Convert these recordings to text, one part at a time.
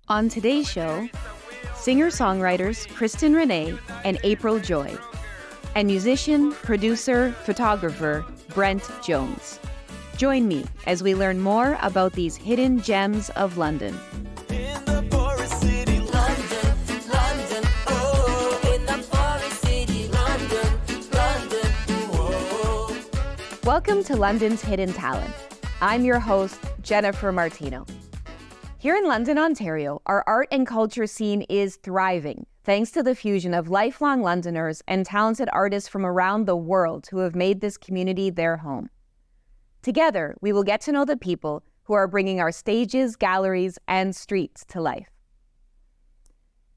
On today's show, singer-songwriters Kristen Renee and April Joy, and musician, producer, photographer Brent Jones. Join me as we learn more about these hidden gems of London. Welcome to London's Hidden Talent. I'm your host, Jennifer Martino. Here in London, Ontario, our art and culture scene is thriving, thanks to the fusion of lifelong Londoners and talented artists from around the world who have made this community their home. Together, we will get to know the people who are bringing our stages, galleries, and streets to life.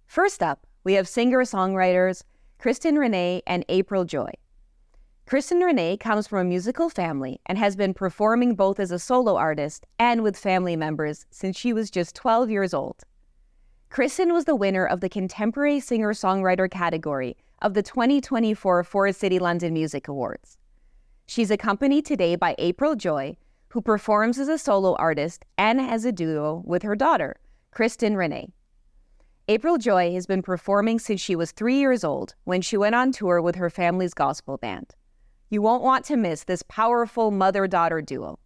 First up, we have singer-songwriters Kristen Renee and April Joy. Kristen Renee comes from a musical family and has been performing both as a solo artist and with family members since she was just 12 years old. Kristen was the winner of the Contemporary Singer-Songwriter category of the 2024 Forest City London Music Awards. She's accompanied today by April Joy, who performs as a solo artist and as a duo with her daughter, Kristen Renee. April Joy has been performing since she was 3 years old when she went on tour with her family's gospel band. You won't want to miss this powerful mother-daughter duo.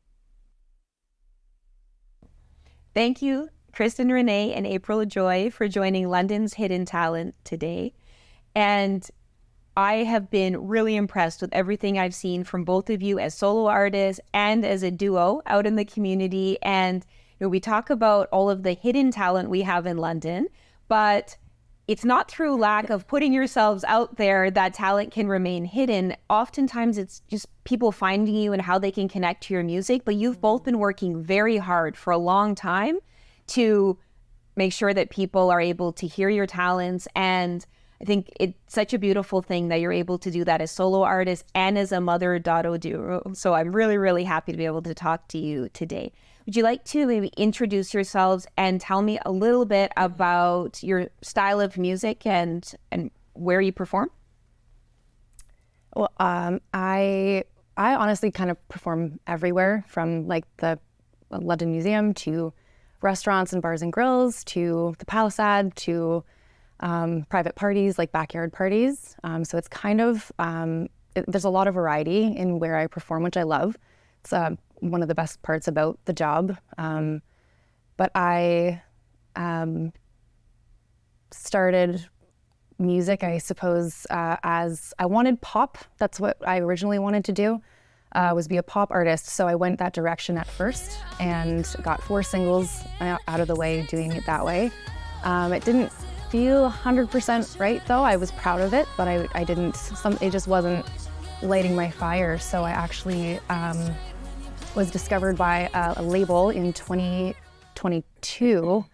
Thank you, Kristen Renee and April Joy, for joining London's Hidden Talent today. And I have been really impressed with everything I've seen from both of you as solo artists and as a duo out in the community. And we talk about all of the hidden talent we have in London, but it's not through lack of putting yourselves out there that talent can remain hidden. Oftentimes it's just people finding you and how they can connect to your music, but you've both been working very hard for a long time to make sure that people are able to hear your talents. And I think it's such a beautiful thing that you're able to do that as solo artists and as a mother-daughter duo. So I'm really, really happy to be able to talk to you today. Would you like to maybe introduce yourselves and tell me a little bit about your style of music and where you perform? Well, I honestly kind of perform everywhere, from like the London Museum to restaurants and bars and grills to the Palisade to private parties like backyard parties. So it's kind of, there's a lot of variety in where I perform, which I love. It's one of the best parts about the job. But I started music, I suppose, as I wanted pop. That's what I originally wanted to do, was be a pop artist. So I went that direction at first and got 4 singles out of the way doing it that way. It didn't feel 100% right though. I was proud of it, but it just wasn't lighting my fire. So I actually was discovered by a label in 2022.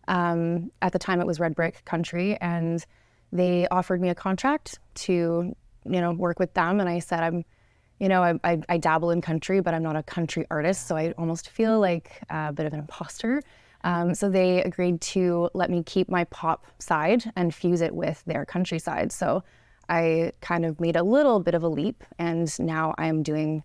At the time it was Red Brick Country, and they offered me a contract to, work with them. And I said, I dabble in country, but I'm not a country artist. So I almost feel like a bit of an imposter. So they agreed to let me keep my pop side and fuse it with their country side. So I kind of made a little bit of a leap, and now I'm doing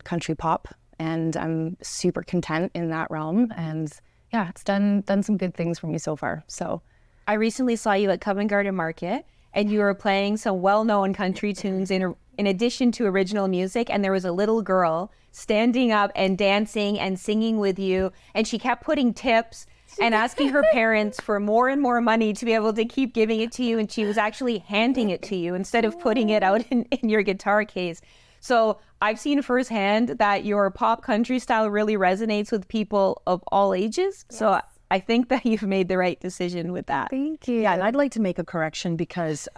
country pop, and I'm super content in that realm. And yeah, it's done some good things for me so far. So I recently saw you at Covent Garden Market, and you were playing some well-known country tunes in addition to original music, and there was a little girl standing up and dancing and singing with you, and she kept putting tips and asking her parents for more and more money to be able to keep giving it to you, and she was actually handing it to you instead of putting it out in your guitar case. So I've seen firsthand that your pop country style really resonates with people of all ages. Yes. So I think that you've made the right decision with that. Thank you. Yeah, and I'd like to make a correction because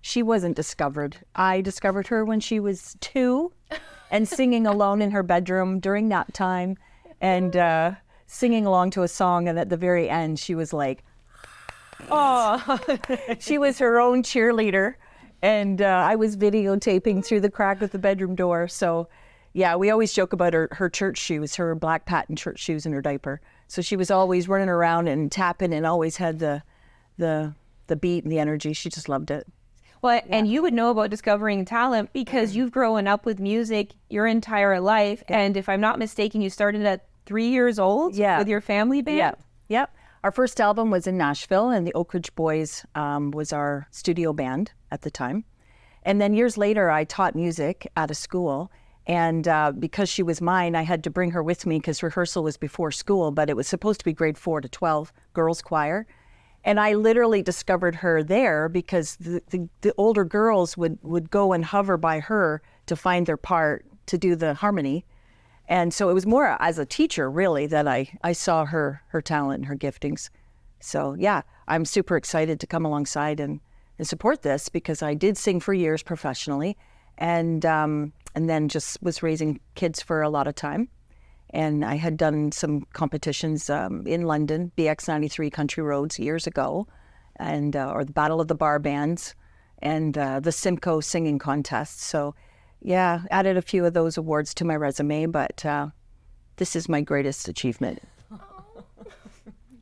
she wasn't discovered. I discovered her when she was 2 and singing alone in her bedroom during nap time and singing along to a song. And at the very end, she was like, oh, she was her own cheerleader. And I was videotaping through the crack of the bedroom door. So yeah, we always joke about her church shoes, her black patent church shoes in her diaper. So she was always running around and tapping and always had the beat and the energy. She just loved it. Well, yeah. And you would know about discovering talent because you've grown up with music your entire life. Yeah. And if I'm not mistaken, you started at 3 years old with your family band? Yep. Our first album was in Nashville, and the Oak Ridge Boys was our studio band at the time. And then years later, I taught music at a school. And because she was mine, I had to bring her with me because rehearsal was before school, but it was supposed to be grade 4 to 12 girls choir. And I literally discovered her there because the older girls would go and hover by her to find their part to do the harmony. And so it was more as a teacher, really, that I saw her talent and her giftings. So yeah, I'm super excited to come alongside and support this because I did sing for years professionally, and then just was raising kids for a lot of time. And I had done some competitions in London, BX93 Country Roads years ago, and or the Battle of the Bar Bands, and the Simcoe Singing Contest. So yeah, added a few of those awards to my resume, but this is my greatest achievement.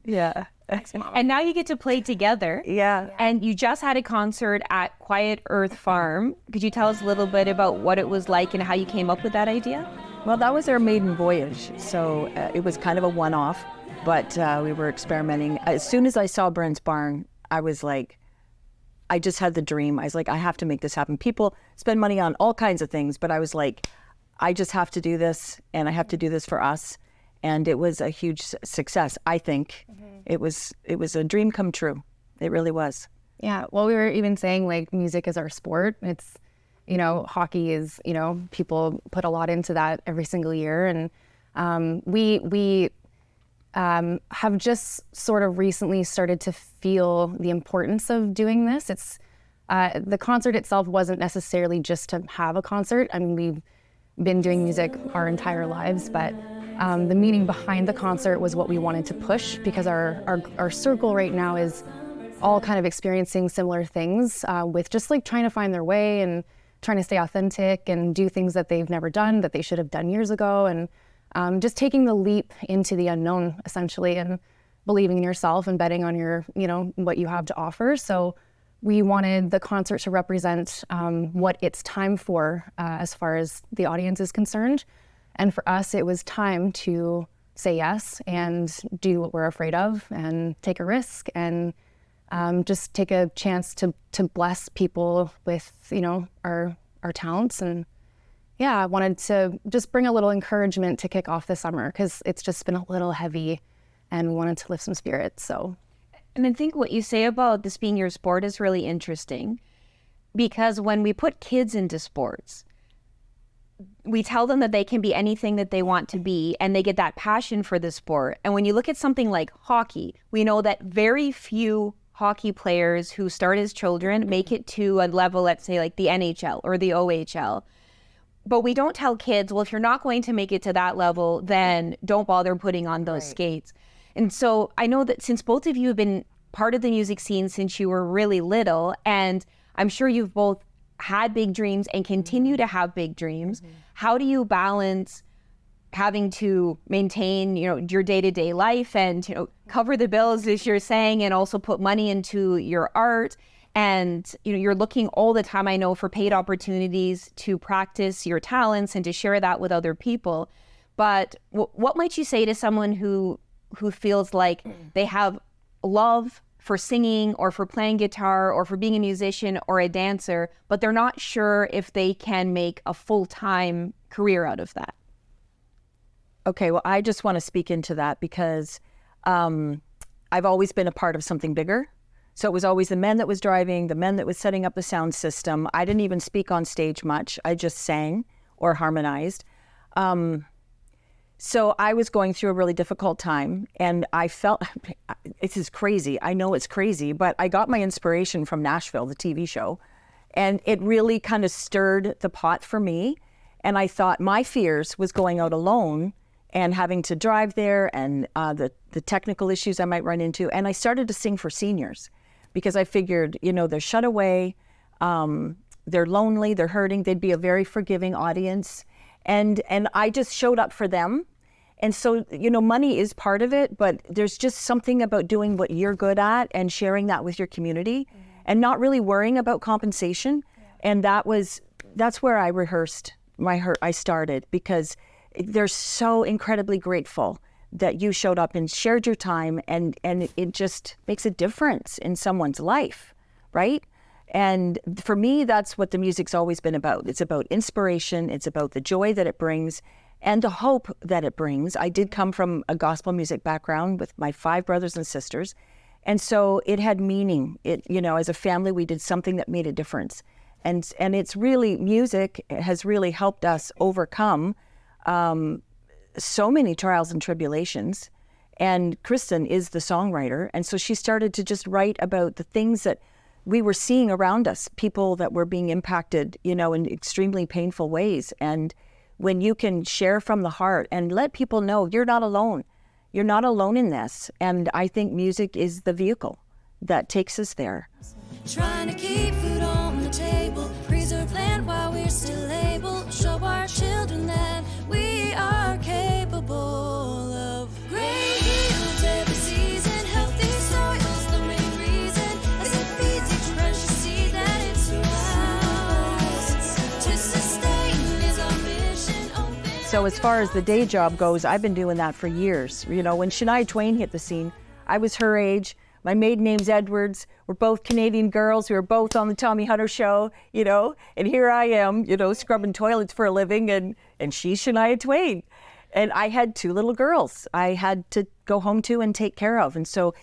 Yeah. And now you get to play together. Yeah. And you just had a concert at Quiet Earth Farm. Could you tell us a little bit about what it was like and how you came up with that idea? Well, that was our maiden voyage, so it was kind of a one-off, but we were experimenting. As soon as I saw Brent's Barn, I was like, I just had the dream. I was like, I have to make this happen. People spend money on all kinds of things, but I was like, I just have to do this, and I have to do this for us. And it was a huge success, I think. It was a dream come true. It really was. Yeah, well, we were even saying like music is our sport. It's, hockey is, people put a lot into that every single year. And we have just sort of recently started to feel the importance of doing this. It's the concert itself wasn't necessarily just to have a concert. I mean, we've been doing music our entire lives, but the meaning behind the concert was what we wanted to push, because our circle right now is all kind of experiencing similar things with just like trying to find their way and trying to stay authentic and do things that they've never done, that they should have done years ago, and just taking the leap into the unknown, essentially, and believing in yourself and betting on your, what you have to offer. So we wanted the concert to represent what it's time for as far as the audience is concerned. And for us, it was time to say yes and do what we're afraid of and take a risk and just take a chance to bless people with, our talents. And yeah, I wanted to just bring a little encouragement to kick off the summer, because it's just been a little heavy and we wanted to lift some spirits. So, and I think what you say about this being your sport is really interesting, because when we put kids into sports, we tell them that they can be anything that they want to be, and they get that passion for the sport. And when you look at something like hockey, we know that very few hockey players who start as children make it to a level, let's say like the NHL or the OHL. But we don't tell kids, well, if you're not going to make it to that level, then don't bother putting on those skates. And so I know that since both of you have been part of the music scene since you were really little, and I'm sure you've both had big dreams and continue to have big dreams, how do you balance having to maintain, your day-to-day life and, cover the bills, as you're saying, and also put money into your art? And, you're looking all the time, I know, for paid opportunities to practice your talents and to share that with other people. But what might you say to someone who feels like they have love for singing or for playing guitar or for being a musician or a dancer, but they're not sure if they can make a full-time career out of that? Okay, well, I just want to speak into that because I've always been a part of something bigger. So it was always the men that was driving, the men that was setting up the sound system. I didn't even speak on stage much. I just sang or harmonized. So I was going through a really difficult time, and I felt, this is crazy. I know it's crazy, but I got my inspiration from Nashville, the TV show, and it really kind of stirred the pot for me. And I thought my fears was going out alone and having to drive there, and the technical issues I might run into. And I started to sing for seniors because I figured, they're shut away, they're lonely, they're hurting, they'd be a very forgiving audience. And I just showed up for them. And so, money is part of it, but there's just something about doing what you're good at and sharing that with your community and not really worrying about compensation. Yeah. And that's where I rehearsed I started, because they're so incredibly grateful that you showed up and shared your time, and it just makes a difference in someone's life, right? And for me, that's what the music's always been about. It's about inspiration. It's about the joy that it brings and the hope that it brings. I did come from a gospel music background with my 5 brothers and sisters. And so it had meaning. As a family, we did something that made a difference. And it's really, music has really helped us overcome so many trials and tribulations. And Kristen is the songwriter. And so she started to just write about the things that we were seeing around us, people that were being impacted, in extremely painful ways. And when you can share from the heart and let people know you're not alone, you're not alone in this. And I think music is the vehicle that takes us there. Trying to keep food on the table, preserve land while we're still able, show our children that we are capable of great yields every season, healthy soil's the main reason, as it feeds each precious seed that it surrounds. To sustain is our mission. So as far as the day job goes, I've been doing that for years. When Shania Twain hit the scene, I was her age. My maiden name's Edwards. We're both Canadian girls. We were both on the Tommy Hunter show, and here I am, scrubbing toilets for a living, and she's Shania Twain. And I had 2 little girls I had to go home to and take care of. And so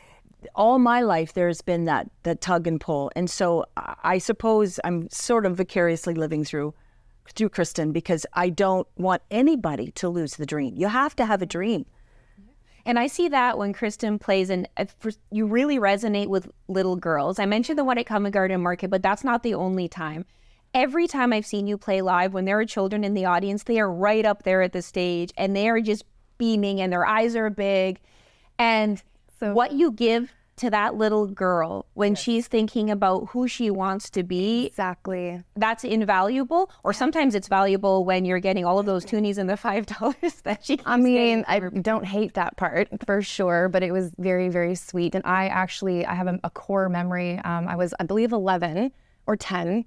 all my life there's been that tug and pull. And so I suppose I'm sort of vicariously living through Kristen, because I don't want anybody to lose the dream. You have to have a dream. And I see that when Kristen plays, and you really resonate with little girls. I mentioned the one at Covent Garden Market, but that's not the only time. Every time I've seen you play live, when there are children in the audience, they are right up there at the stage, and they are just beaming, and their eyes are big. And what you give to that little girl when she's thinking about who she wants to be, Exactly. that's invaluable. Or sometimes it's valuable when you're getting all of those toonies and the $5 that she keeps getting. I don't hate that part for sure, but it was very, very sweet. And I have a core memory. I was, I believe, 11 or 10.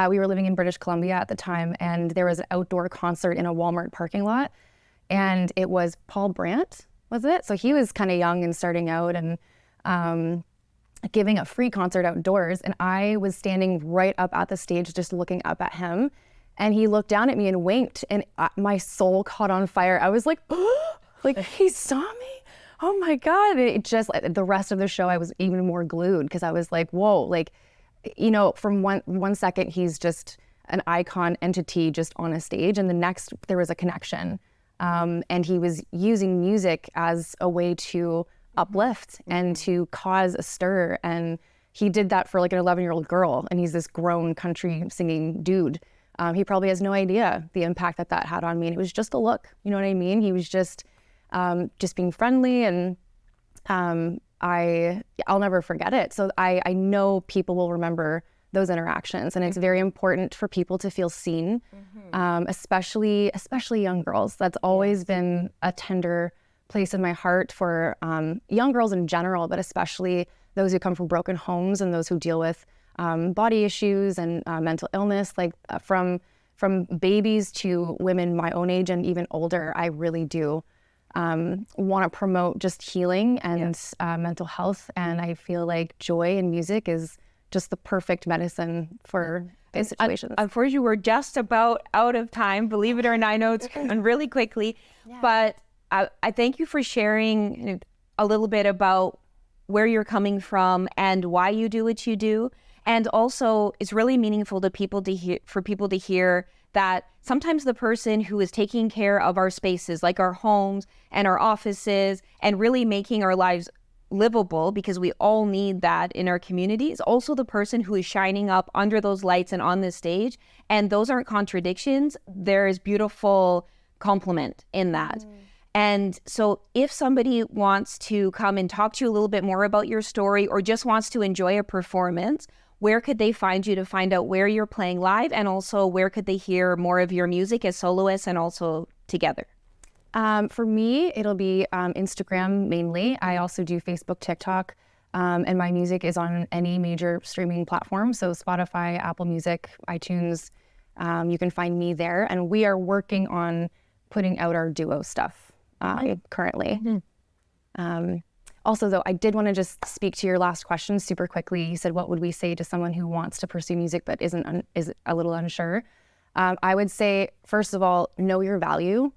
We were living in British Columbia at the time, and there was an outdoor concert in a Walmart parking lot. And it was Paul Brent, was it? So he was kind of young and starting out, and giving a free concert outdoors, and I was standing right up at the stage just looking up at him, and he looked down at me and winked, and my soul caught on fire. I was like, oh, like he saw me, oh my God. And it just, the rest of the show I was even more glued, because I was like, whoa, like, from one second he's just an icon entity just on a stage, and the next there was a connection, and he was using music as a way to uplift and to cause a stir. And he did that for like an 11-year-old girl, and he's this grown country singing dude. He probably has no idea the impact that had on me. And it was just a look, you know what I mean? He was just being friendly, and I'll never forget it. So I know people will remember those interactions, and it's very important for people to feel seen, especially young girls. That's always been a tender place in my heart for young girls in general, but especially those who come from broken homes and those who deal with body issues and mental illness, like from babies to women my own age and even older. I really do want to promote just healing and mental health, and I feel like joy in music is just the perfect medicine for these situations. Unfortunately, we're just about out of time. Believe it or not, I know it's going really quickly, but I thank you for sharing a little bit about where you're coming from and why you do what you do. And also, it's really meaningful to people to hear that sometimes the person who is taking care of our spaces, like our homes and our offices, and really making our lives livable, because we all need that in our community, is also the person who is shining up under those lights and on this stage. And those aren't contradictions. There is beautiful complement in that. And so if somebody wants to come and talk to you a little bit more about your story, or just wants to enjoy a performance, where could they find you to find out where you're playing live? And also, where could they hear more of your music as soloists and also together? For me, it'll be Instagram mainly. I also do Facebook, TikTok, and my music is on any major streaming platform. So Spotify, Apple Music, iTunes, you can find me there. And we are working on putting out our duo stuff currently. Also, though, I did want to just speak to your last question super quickly. You said, what would we say to someone who wants to pursue music but is a little unsure? I would say, first of all, know your value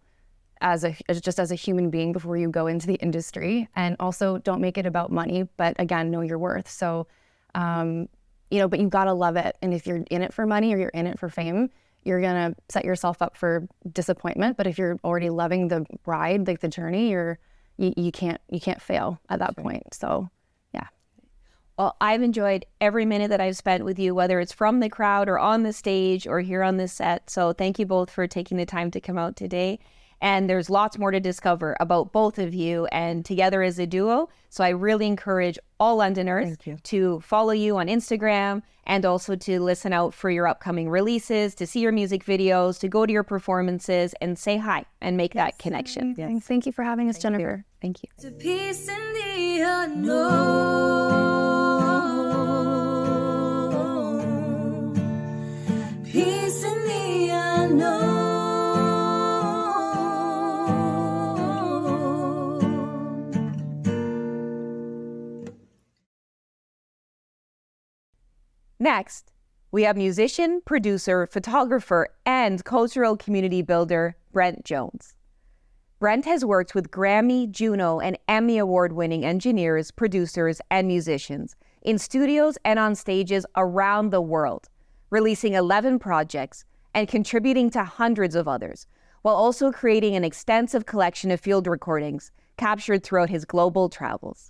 as a human being before you go into the industry, and also don't make it about money, but again, know your worth. So, but you gotta love it. And if you're in it for money or you're in it for fame, you're gonna set yourself up for disappointment. But if you're already loving the ride, like the journey, you can't fail at that point. So, yeah. Well, I've enjoyed every minute that I've spent with you, whether it's from the crowd or on the stage or here on this set. So thank you both for taking the time to come out today. And there's lots more to discover about both of you and together as a duo. So I really encourage all Londoners to follow you on Instagram and also to listen out for your upcoming releases, to see your music videos, to go to your performances and say hi and make that connection. Yes. Thank you for having us, Jennifer. Thank you. To peace in the unknown. Peace in the unknown. Next, we have musician, producer, photographer, and cultural community builder, Brent Jones. Brent has worked with Grammy, Juno, and Emmy Award-winning engineers, producers, and musicians in studios and on stages around the world, releasing 11 projects and contributing to hundreds of others, while also creating an extensive collection of field recordings captured throughout his global travels.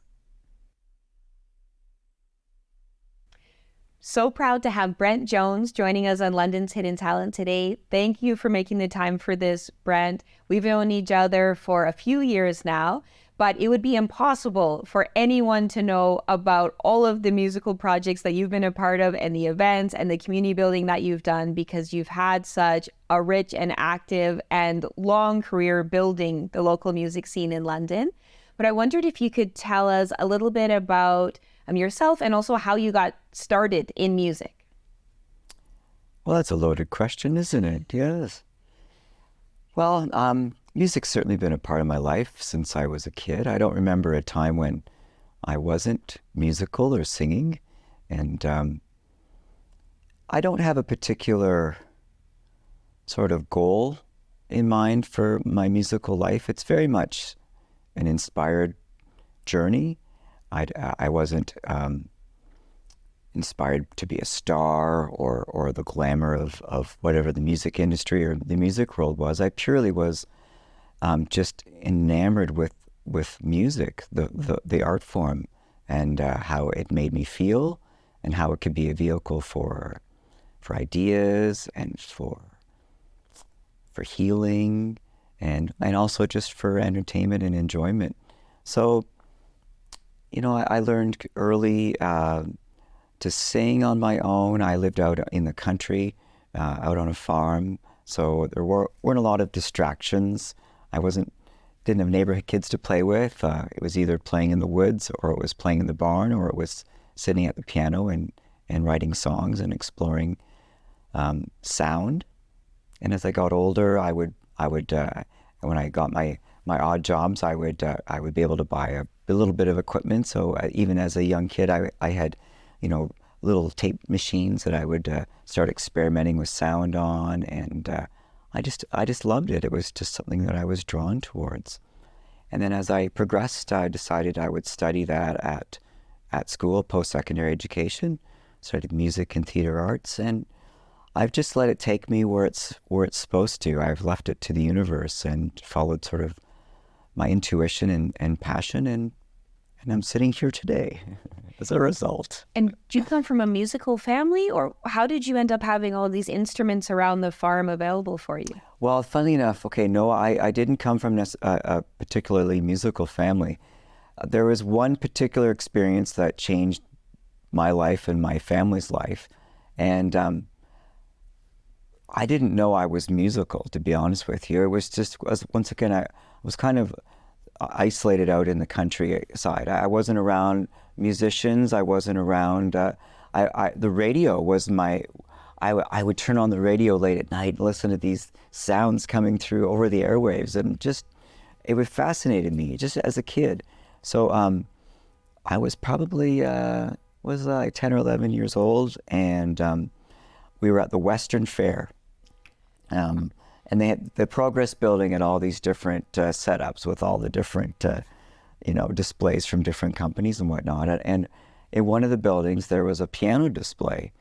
So proud to have Brent Jones joining us on London's Hidden Talent today. Thank you for making the time for this, Brent. We've known each other for a few years now, but it would be impossible for anyone to know about all of the musical projects that you've been a part of and the events and the community building that you've done, because you've had such a rich and active and long career building the local music scene in London. But I wondered if you could tell us a little bit about yourself and also how you got started in music. Well, that's a loaded question, isn't it? Yes. Well, music's certainly been a part of my life since I was a kid. I don't remember a time when I wasn't musical or singing. And I don't have a particular sort of goal in mind for my musical life. It's very much an inspired journey. I wasn't inspired to be a star or the glamour of whatever the music industry or the music world was. I purely was just enamored with music, the art form, and how it made me feel, and how it could be a vehicle for ideas and for healing, and also just for entertainment and enjoyment. So, I learned early to sing on my own. I lived out in the country, out on a farm, so there weren't a lot of distractions. I didn't have neighborhood kids to play with. It was either playing in the woods, or it was playing in the barn, or it was sitting at the piano and writing songs and exploring sound. And as I got older, I would when I got my odd jobs, I would be able to buy a little bit of equipment. So even as a young kid, I had, little tape machines that I would start experimenting with sound on, and I just loved it. It was just something that I was drawn towards. And then as I progressed, I decided I would study that at school, post-secondary education. Studied music and theater arts, and I've just let it take me where it's supposed to. I've left it to the universe and followed sort of my intuition and passion, and I'm sitting here today as a result. And do you come from a musical family, or how did you end up having all these instruments around the farm available for you? Well, funnily enough, no, I didn't come from a particularly musical family. There was one particular experience that changed my life and my family's life, and I didn't know I was musical, to be honest with you. It was just, once again, I was kind of isolated out in the countryside. I wasn't around musicians. I wasn't around, the radio was I would turn on the radio late at night and listen to these sounds coming through over the airwaves, and just, it would fascinate me just as a kid. So I was probably was like 10 or 11 years old, and we were at the Western Fair. And they had the Progress Building and all these different setups with all the different, displays from different companies and whatnot. And in one of the buildings, there was a piano display.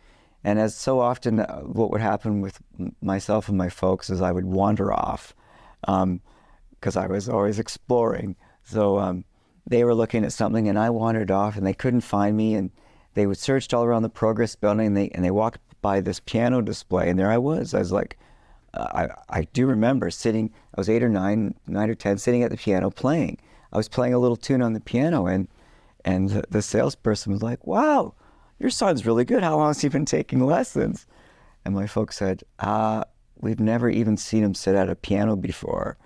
And as so often, what would happen with myself and my folks is I would wander off because I was always exploring. So they were looking at something, and I wandered off, and they couldn't find me. And they would searched all around the Progress Building, and they walked by this piano display, and there I was. I was like, I do remember sitting. I was 8 or 9 or 10, sitting at the piano playing. I was playing a little tune on the piano, and the salesperson was like, "Wow, your son's really good. How long has he been taking lessons?" And my folks said, "We've never even seen him sit at a piano before."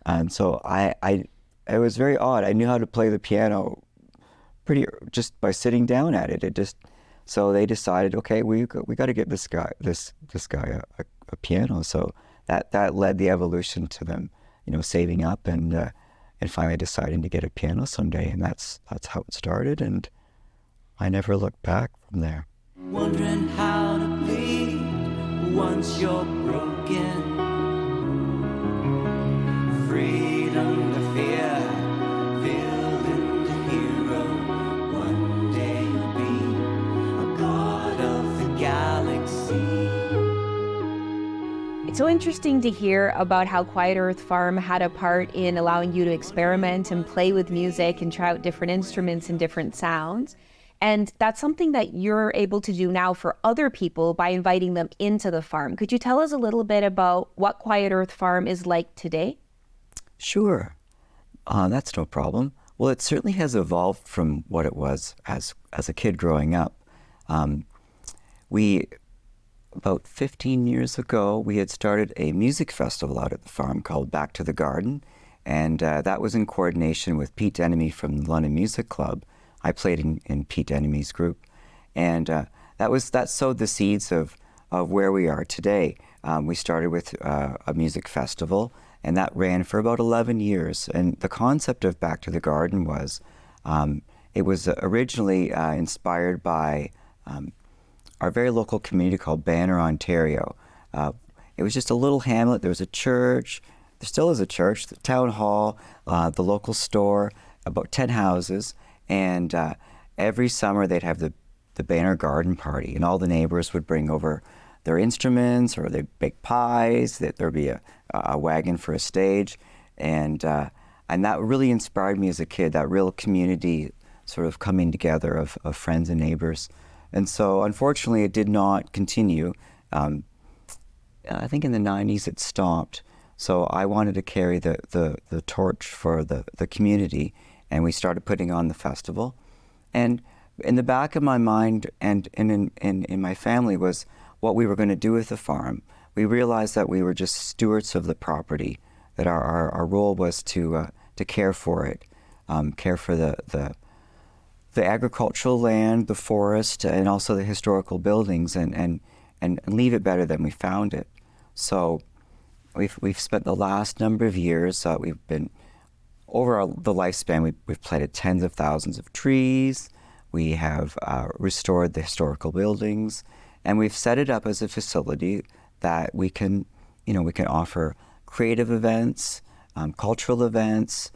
And so it was very odd. I knew how to play the piano just by sitting down at it. So they decided, okay, we got to get this guy a piano. So that led the evolution to them, saving up and finally deciding to get a piano someday. And that's how it started. And I never looked back from there. Wondering how to bleed once you're broken. Freedom to fear, feeling the hero. One day you'll be a god of the galaxy. It's so interesting to hear about how Quiet Earth Farm had a part in allowing you to experiment and play with music and try out different instruments and different sounds. And that's something that you're able to do now for other people by inviting them into the farm. Could you tell us a little bit about what Quiet Earth Farm is like today? Sure. That's no problem. Well, it certainly has evolved from what it was as a kid growing up. About 15 years ago, we had started a music festival out at the farm called Back to the Garden, and that was in coordination with Pete Enemy from the London Music Club. I played in Pete Enemy's group, and that sowed the seeds of where we are today. We started with a music festival, and that ran for about 11 years. And the concept of Back to the Garden was, it was originally inspired by our very local community called Banner, Ontario. It was just a little hamlet. There was a church. There still is a church, the town hall, the local store, about 10 houses. And every summer they'd have the Banner Garden Party, and all the neighbors would bring over their instruments, or they'd bake pies. There'd be a wagon for a stage. And that really inspired me as a kid, that real community sort of coming together of friends and neighbors. And so, unfortunately, it did not continue. I think in the 90s it stopped. So I wanted to carry the torch for the community, and we started putting on the festival. And in the back of my mind and in my family was what we were going to do with the farm. We realized that we were just stewards of the property, that our role was to care for it, care for the agricultural land, the forest, and also the historical buildings, and leave it better than we found it. So we've spent the last number of years, we've been, over the lifespan, we've planted tens of thousands of trees, we have restored the historical buildings, and we've set it up as a facility that we can offer creative events, cultural events,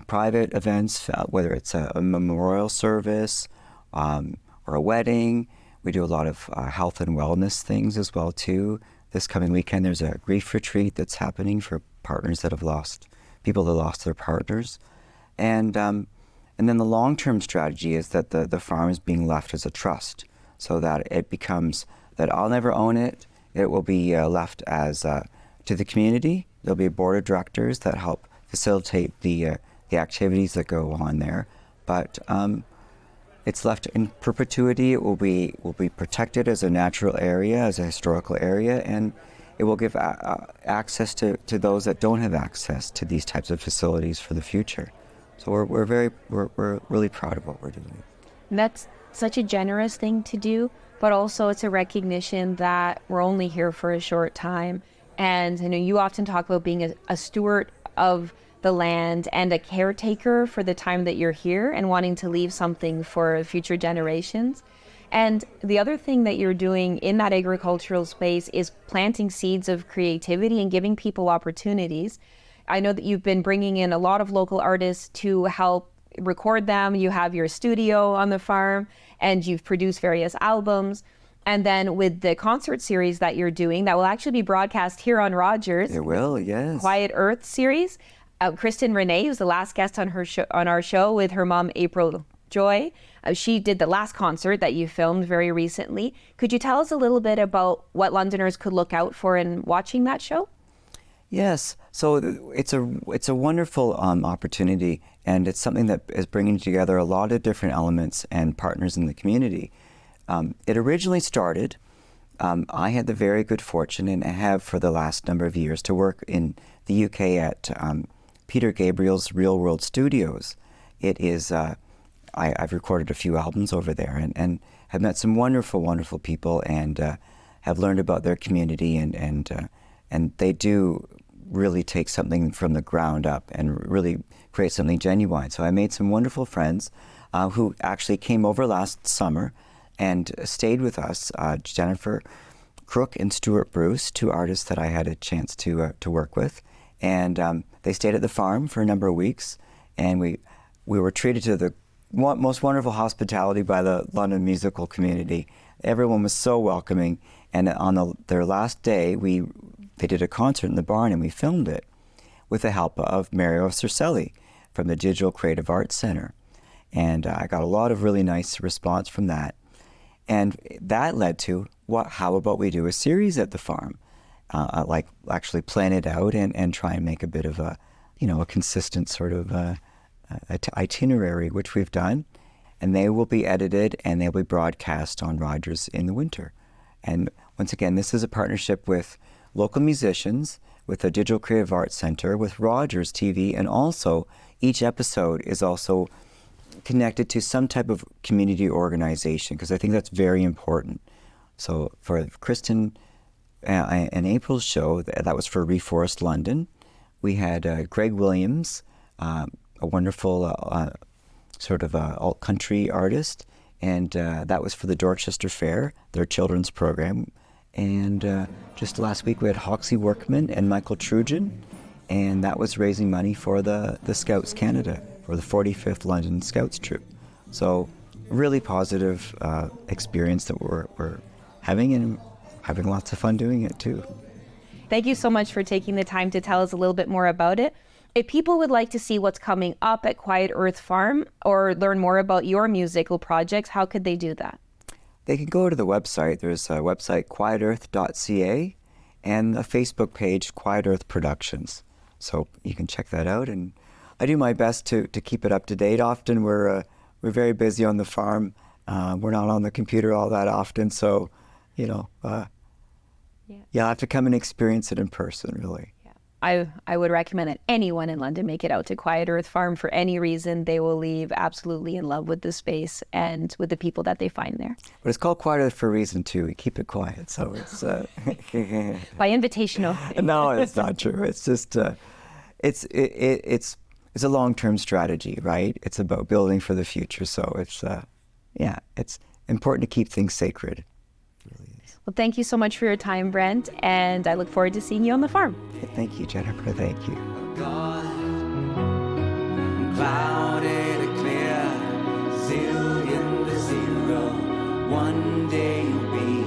private events, whether it's a memorial service or a wedding. We do a lot of health and wellness things as well too. This coming weekend, there's a grief retreat that's happening for people that lost their partners, and then the long-term strategy is that the farm is being left as a trust, so that it becomes that I'll never own it. It will be left as to the community. There'll be a board of directors that help facilitate the activities that go on there, but it's left in perpetuity. It will be protected as a natural area, as a historical area, and it will give access to those that don't have access to these types of facilities for the future. So we're really proud of what we're doing. And that's such a generous thing to do, but also it's a recognition that we're only here for a short time. And I know you often talk about being a steward of the land and a caretaker for the time that you're here and wanting to leave something for future generations. And the other thing that you're doing in that agricultural space is planting seeds of creativity and giving people opportunities. I know that you've been bringing in a lot of local artists to help record them. You have your studio on the farm and you've produced various albums. And then with the concert series that you're doing, that will actually be broadcast here on Rogers. It will, yes. Quiet Earth series. Kristen Renee, who's the last guest on our show with her mom, April Joy. She did the last concert that you filmed very recently. Could you tell us a little bit about what Londoners could look out for in watching that show? Yes. So it's a wonderful opportunity, and it's something that is bringing together a lot of different elements and partners in the community. It originally started, I had the very good fortune, and I have for the last number of years, to work in the UK at Peter Gabriel's Real World Studios. It is, I've recorded a few albums over there and have met some wonderful, wonderful people, and have learned about their community, and they do really take something from the ground up and really create something genuine. So I made some wonderful friends who actually came over last summer and stayed with us, Jennifer Crook and Stuart Bruce, two artists that I had a chance to work with. And they stayed at the farm for a number of weeks, and we were treated to the most wonderful hospitality by the London musical community. Everyone was so welcoming, and on their last day, they did a concert in the barn, and we filmed it with the help of Mario Cercelli from the Digital Creative Arts Center. And I got a lot of really nice response from that. And that led to, how about we do a series at the farm? Like actually plan it out and try and make a bit of a consistent sort of itinerary, which we've done. And they will be edited and they'll be broadcast on Rogers in the winter. And once again, this is a partnership with local musicians, with the Digital Creative Arts Center, with Rogers TV, and also each episode is also connected to some type of community organization, because I think that's very important. So for Kristen and April's show, that was for Reforest London. We had Greg Williams, a wonderful sort of alt-country artist, and that was for the Dorchester Fair, their children's program. And just last week we had Hoxie Workman and Michael Trujan, and that was raising money for the Scouts Canada, for the 45th London Scouts troop. So really positive experience that we're having, and having lots of fun doing it too. Thank you so much for taking the time to tell us a little bit more about it. If people would like to see what's coming up at Quiet Earth Farm or learn more about your musical projects, how could they do that? They can go to the website. There's a website, quietearth.ca, and a Facebook page, Quiet Earth Productions. So you can check that out, and I do my best to keep it up to date. Often we're very busy on the farm. We're not on the computer all that often, so you'll have to come and experience it in person, really. I would recommend that anyone in London make it out to Quiet Earth Farm for any reason. They will leave absolutely in love with the space and with the people that they find there. But it's called Quiet Earth for a reason too. We keep it quiet, so it's by invitation only. No, it's not true. It's just it's a long-term strategy, right? It's about building for the future. So it's it's important to keep things sacred. Well, thank you so much for your time, Brent, and I look forward to seeing you on the farm. Thank you, Jennifer. Thank you. God, clouded or clear, zillion to zero. One day you'll be